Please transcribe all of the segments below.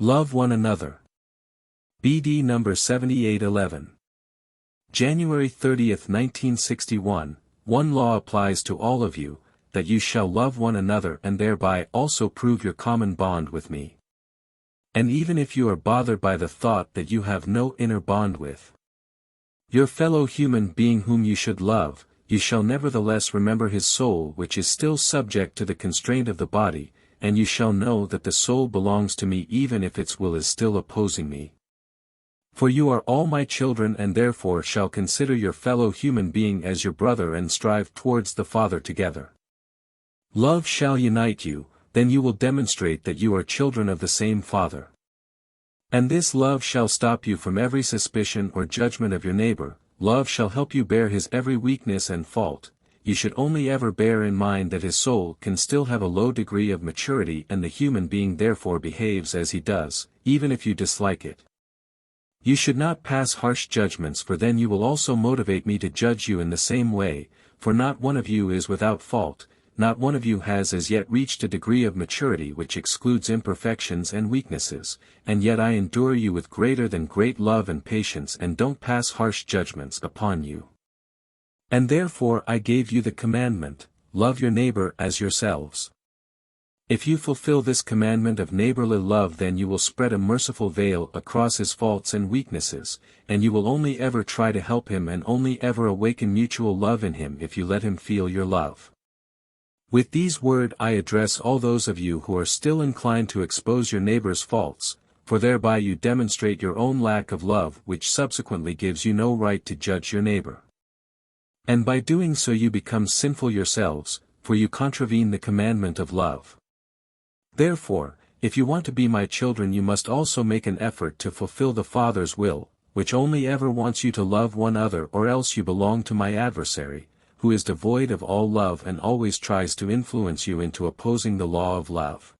Love one another. BD number 7811. January 30, 1961, one law applies to all of you, that you shall love one another and thereby also prove your common bond with me. And even if you are bothered by the thought that you have no inner bond with your fellow human being whom you should love, you shall nevertheless remember his soul which is still subject to the constraint of the body, and you shall know that the soul belongs to me even if its will is still opposing me. For you are all my children and therefore shall consider your fellow human being as your brother and strive towards the Father together. Love shall unite you, then you will demonstrate that you are children of the same Father. And this love shall stop you from every suspicion or judgment of your neighbor. Love shall help you bear his every weakness and fault. You should only ever bear in mind that his soul can still have a low degree of maturity and the human being therefore behaves as he does, even if you dislike it. You should not pass harsh judgments, for then you will also motivate me to judge you in the same way, for not one of you is without fault, not one of you has as yet reached a degree of maturity which excludes imperfections and weaknesses, and yet I endure you with greater than great love and patience and don't pass harsh judgments upon you. And therefore I gave you the commandment, love your neighbor as yourselves. If you fulfill this commandment of neighborly love, then you will spread a merciful veil across his faults and weaknesses, and you will only ever try to help him and only ever awaken mutual love in him if you let him feel your love. With these words I address all those of you who are still inclined to expose your neighbor's faults, for thereby you demonstrate your own lack of love, which subsequently gives you no right to judge your neighbor. And by doing so you become sinful yourselves, for you contravene the commandment of love. Therefore, if you want to be my children, you must also make an effort to fulfill the Father's will, which only ever wants you to love one another, or else you belong to my adversary, who is devoid of all love and always tries to influence you into opposing the law of love.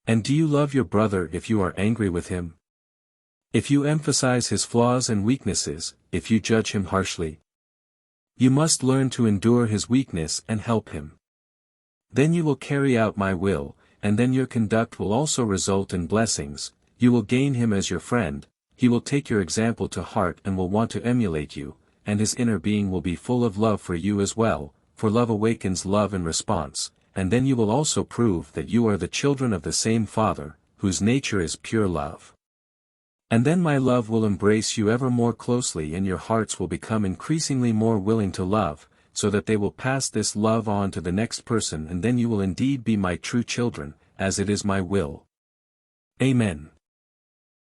And do you love your brother if you are angry with him? If you emphasize his flaws and weaknesses, if you judge him harshly? You must learn to endure his weakness and help him. Then you will carry out my will, and then your conduct will also result in blessings. You will gain him as your friend, he will take your example to heart and will want to emulate you, and his inner being will be full of love for you as well, for love awakens love in response, and then you will also prove that you are the children of the same Father, whose nature is pure love. And then my love will embrace you ever more closely and your hearts will become increasingly more willing to love, so that they will pass this love on to the next person, and then you will indeed be my true children, as it is my will. Amen.